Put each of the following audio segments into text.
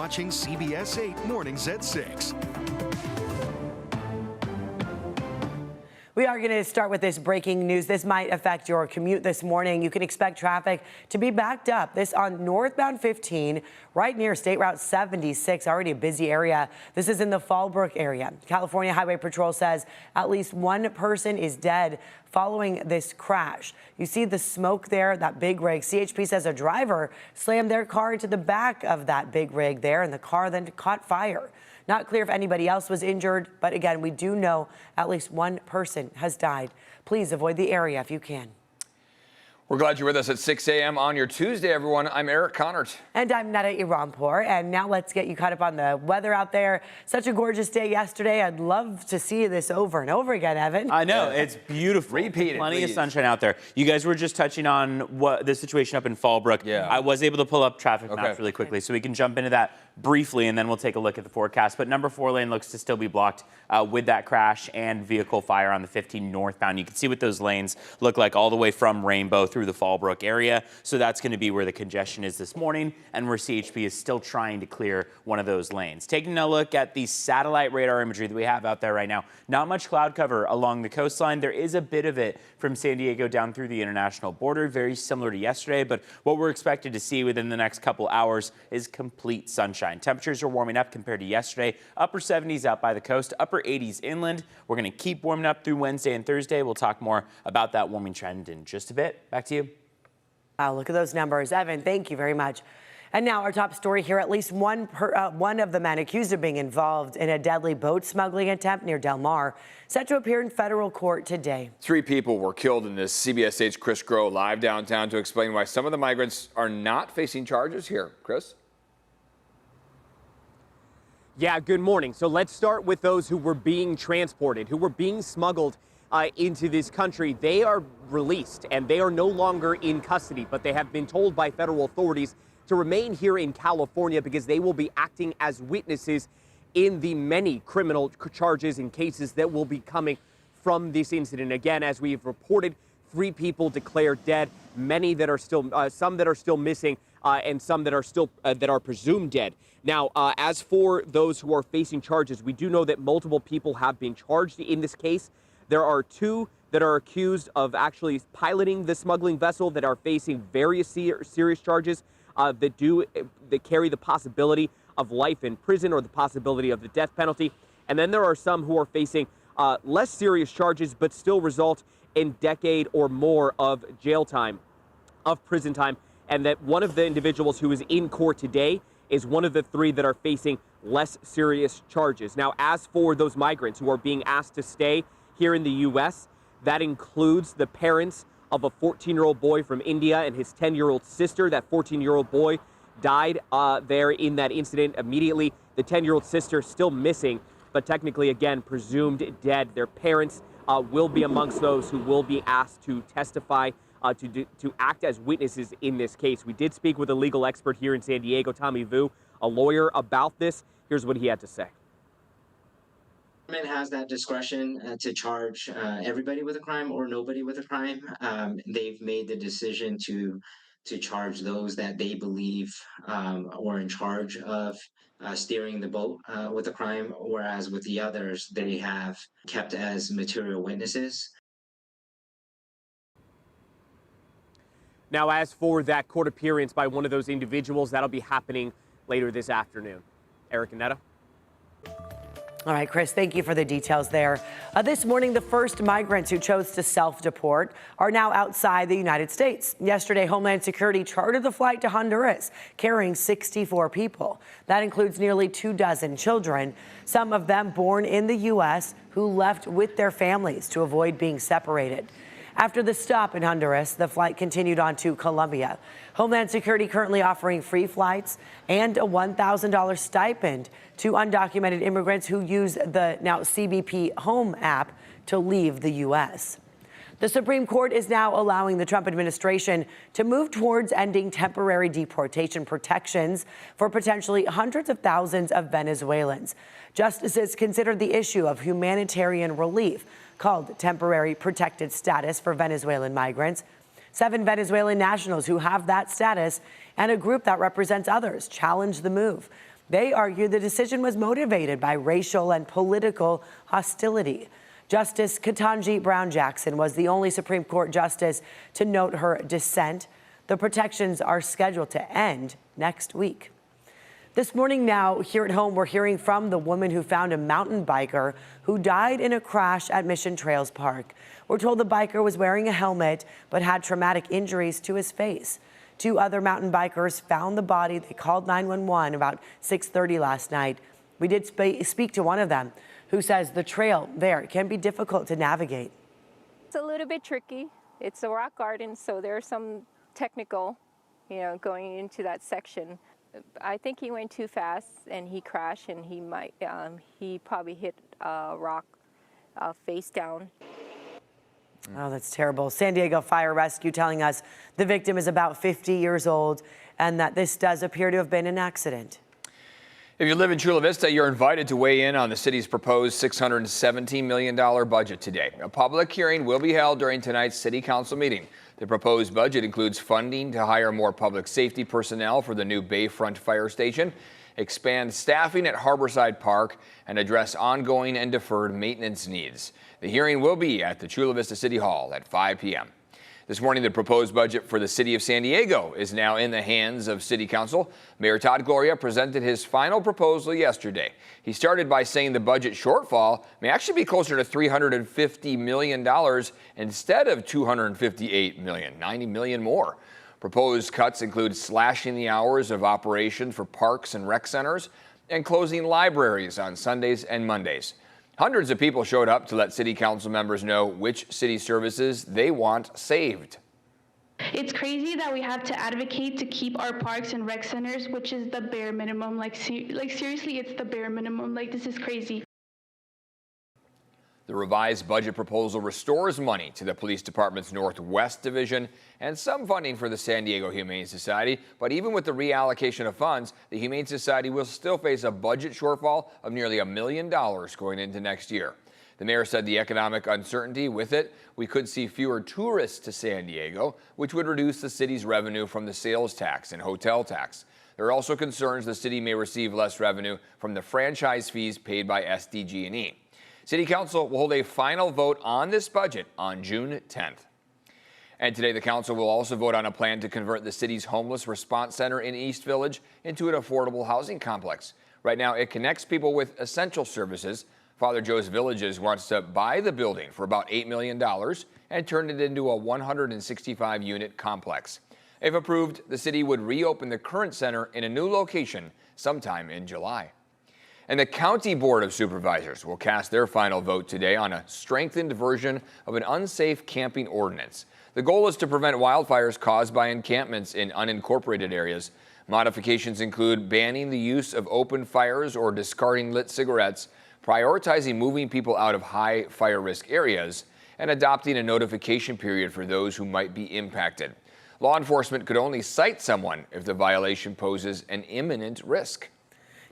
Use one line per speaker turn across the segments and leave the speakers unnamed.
watching CBS 8 Mornings at 6.
We are going to start with this breaking news. This might affect your commute this morning. You can expect traffic to be backed up. This on northbound 15, right near State Route 76, already a busy area. This is in the Fallbrook area. California Highway Patrol says at least one person is dead following this crash. You see the smoke there, that big rig. CHP says a driver slammed their car into the back of that big rig there, and the car then caught fire. Not clear if anybody else was injured, but again, we do know at least one person has died. Please avoid the area if you can.
We're glad you're with us at 6 a.m. on your Tuesday, everyone. I'm Eric Connert.
And I'm Nada Iranpour. And now let's get you caught up on the weather out there. Such a gorgeous day yesterday. I'd love to see this over and over again, Evan.
I know. It's beautiful.
Repeat it,
Plenty
please.
of sunshine out there. You guys were just touching on what the situation up in Fallbrook.
Yeah.
I was able to pull up traffic maps really quickly, so we can jump into that briefly, and then we'll take a look at the forecast. But number 4 lane looks to still be blocked with that crash and vehicle fire on the 15 northbound. You can see what those lanes look like all the way from Rainbow through the Fallbrook area. So that's going to be where the congestion is this morning, and where CHP is still trying to clear one of those lanes. Taking a look at the satellite radar imagery that we have out there right now, not much cloud cover along the coastline. There is a bit of it from San Diego down through the international border, very similar to yesterday, but what we're expected to see within the next couple hours is complete sunshine. Temperatures are warming up compared to yesterday. Upper 70s out by the coast, upper 80s inland. We're going to keep warming up through Wednesday and Thursday. We'll talk more about that warming trend in just a bit. Back to you.
Wow, look at those numbers. Evan, thank you very much. And now our top story here. At least one of the men accused of being involved in a deadly boat smuggling attempt near Del Mar set to appear in federal court today.
3 people were killed in this. CBS 8's Chris Groh live downtown to explain why some of the migrants are not facing charges here. Chris?
Yeah, good morning. So let's start with those who were being transported, who were being smuggled into this country. They are released and they are no longer in custody, but they have been told by federal authorities to remain here in California because they will be acting as witnesses in the many criminal charges and cases that will be coming from this incident. Again, as we've reported, 3 people declared dead, many that are still, some that are still missing, and some that are still that are presumed dead. Now, as for those who are facing charges, we do know that multiple people have been charged in this case. There are 2 that are accused of actually piloting the smuggling vessel that are facing various serious charges that carry the possibility of life in prison or the possibility of the death penalty. And then there are some who are facing less serious charges but still result in decade or more of jail time, of prison time. And that one of the individuals who is in court today is one of the 3 that are facing less serious charges. Now, as for those migrants who are being asked to stay here in the U.S., that includes the parents of a 14-year-old boy from India and his 10-year-old sister. That 14-year-old boy died there in that incident immediately. The 10-year-old sister still missing, but technically, again, presumed dead. Their parents will be amongst those who will be asked to testify, to act as witnesses in this case. We did speak with a legal expert here in San Diego, Tommy Vu, a lawyer, about this. Here's what he had to say.
Government has that discretion to charge everybody with a crime or nobody with a crime. They've made the decision to charge those that they believe were in charge of steering the boat with a crime, whereas with the others, they have kept as material witnesses.
Now, as for that court appearance by one of those individuals, that'll be happening later this afternoon. Eric and Netta.
All right, Chris, thank you for the details there. This morning, the first migrants who chose to self-deport are now outside the United States. Yesterday, Homeland Security chartered the flight to Honduras, carrying 64 people. That includes nearly 24 children, some of them born in the U.S., who left with their families to avoid being separated. After the stop in Honduras, the flight continued on to Colombia. Homeland Security currently offering free flights and a $1,000 stipend to undocumented immigrants who use the now CBP Home app to leave the U.S. The Supreme Court is now allowing the Trump administration to move towards ending temporary deportation protections for potentially hundreds of thousands of Venezuelans. Justices considered the issue of humanitarian relief, called temporary protected status for Venezuelan migrants. 7 Venezuelan nationals who have that status and a group that represents others challenged the move. They argue the decision was motivated by racial and political hostility. Justice Ketanji Brown Jackson was the only Supreme Court justice to note her dissent. The protections are scheduled to end next week. This morning now, here at home, we're hearing from the woman who found a mountain biker who died in a crash at Mission Trails Park. We're told the biker was wearing a helmet but had traumatic injuries to his face. 2 other mountain bikers found the body. They called 911 about 6:30 last night. We did speak to one of them, who says the trail there can be difficult to navigate.
It's a little bit tricky. It's a rock garden, so there's some technical, going into that section. I think he went too fast and he crashed, and he probably hit a rock face down.
Oh, that's terrible. San Diego Fire Rescue telling us the victim is about 50 years old and that this does appear to have been an accident.
If you live in Chula Vista, you're invited to weigh in on the city's proposed $617 million budget today. A public hearing will be held during tonight's city council meeting. The proposed budget includes funding to hire more public safety personnel for the new Bayfront Fire Station, expand staffing at Harborside Park, and address ongoing and deferred maintenance needs. The hearing will be at the Chula Vista City Hall at 5 p.m. This morning, the proposed budget for the city of San Diego is now in the hands of City Council. Mayor Todd Gloria presented his final proposal yesterday. He started by saying the budget shortfall may actually be closer to $350 million instead of $258 million, $90 million more. Proposed cuts include slashing the hours of operation for parks and rec centers and closing libraries on Sundays and Mondays. Hundreds of people showed up to let city council members know which city services they want saved.
It's crazy that we have to advocate to keep our parks and rec centers, which is the bare minimum. Like seriously, it's the bare minimum. Like, this is crazy.
The revised budget proposal restores money to the police department's Northwest Division and some funding for the San Diego Humane Society. But even with the reallocation of funds, the Humane Society will still face a budget shortfall of nearly $1 million going into next year. The mayor said the economic uncertainty with it, we could see fewer tourists to San Diego, which would reduce the city's revenue from the sales tax and hotel tax. There are also concerns the city may receive less revenue from the franchise fees paid by SDG&E. City Council will hold a final vote on this budget on June 10th. And today the council will also vote on a plan to convert the city's homeless response center in East Village into an affordable housing complex. Right now it connects people with essential services. Father Joe's Villages wants to buy the building for about $8 million and turn it into a 165-unit complex. If approved, the city would reopen the current center in a new location sometime in July. And the County Board of Supervisors will cast their final vote today on a strengthened version of an unsafe camping ordinance. The goal is to prevent wildfires caused by encampments in unincorporated areas. Modifications include banning the use of open fires or discarding lit cigarettes, prioritizing moving people out of high fire risk areas, and adopting a notification period for those who might be impacted. Law enforcement could only cite someone if the violation poses an imminent risk.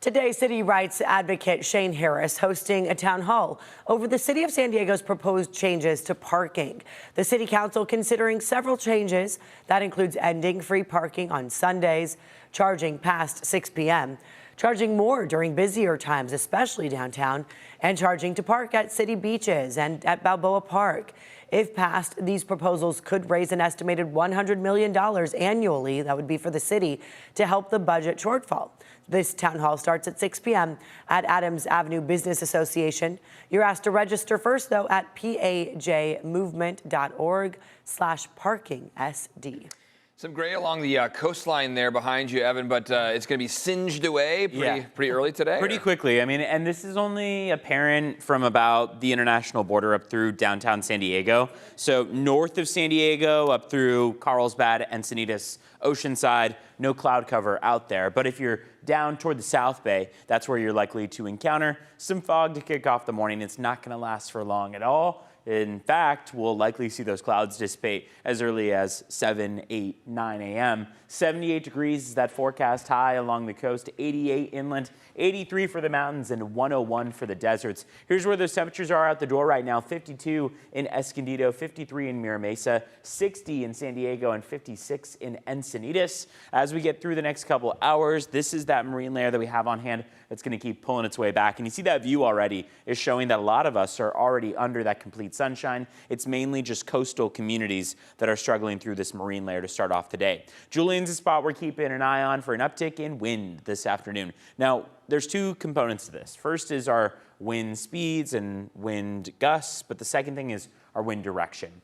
Today, city rights advocate Shane Harris hosting a town hall over the city of San Diego's proposed changes to parking. The city council considering several changes. That includes ending free parking on Sundays, charging past 6 p.m., charging more during busier times, especially downtown, and charging to park at city beaches and at Balboa Park. If passed, these proposals could raise an estimated $100 million annually, that would be for the city, to help the budget shortfall. This town hall starts at 6 p.m. at Adams Avenue Business Association. You're asked to register first, though, at pajmovement.org/parkingsd.
Some gray along the coastline there behind you, Evan, but it's going to be singed away pretty early today?
Pretty quickly. I mean, and this is only apparent from about the international border up through downtown San Diego. So north of San Diego, up through Carlsbad, Encinitas, Oceanside, no cloud cover out there. But if you're down toward the South Bay, that's where you're likely to encounter some fog to kick off the morning. It's not going to last for long at all. In fact, we'll likely see those clouds dissipate as early as 7, 8, 9 a.m. 78 degrees is that forecast high along the coast, 88 inland, 83 for the mountains, and 101 for the deserts. Here's where those temperatures are out the door right now. 52 in Escondido, 53 in Mira Mesa, 60 in San Diego, and 56 in Encinitas. As we get through the next couple hours, this is that marine layer that we have on hand that's going to keep pulling its way back. And you see that view already is showing that a lot of us are already under that complete sunshine. It's mainly just coastal communities that are struggling through this marine layer to start off the day. Julian's a spot we're keeping an eye on for an uptick in wind this afternoon. Now, there's two components to this. First is our wind speeds and wind gusts, but the second thing is our wind direction.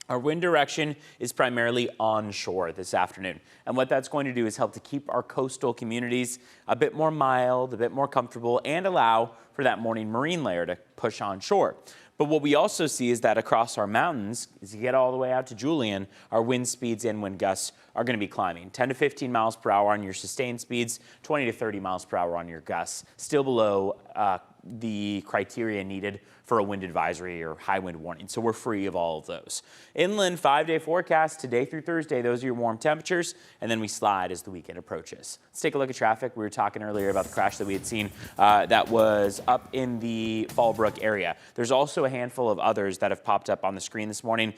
Our wind direction is primarily onshore this afternoon. And what that's going to do is help to keep our coastal communities a bit more mild, a bit more comfortable, and allow for that morning marine layer to push onshore. But what we also see is that across our mountains, as you get all the way out to Julian, our wind speeds and wind gusts are going to be climbing. 10 to 15 miles per hour on your sustained speeds, 20 to 30 miles per hour on your gusts. Still below the criteria needed for a wind advisory or high wind warning. So we're free of all of those. Inland 5-day forecast today through Thursday. Those are your warm temperatures, and then we slide as the weekend approaches. Let's take a look at traffic. We were talking earlier about the crash that we had seen that was up in the Fallbrook area. There's also a handful of others that have popped up on the screen this morning.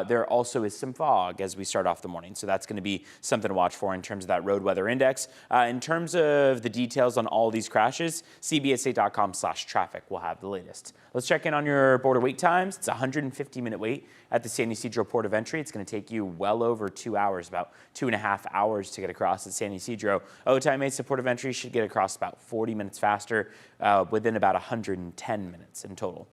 There also is some fog as we start off the morning, so that's going to be something to watch for in terms of that road weather index. In terms of the details on all these crashes, cbs8.com/traffic will have the latest. Let's check in on your border wait times. It's a 150-minute wait at the San Ysidro Port of Entry. It's going to take you well over 2 hours, about 2.5 hours to get across at San Ysidro. Otay Mesa Port of Entry should get across about 40 minutes faster, within about 110 minutes in total.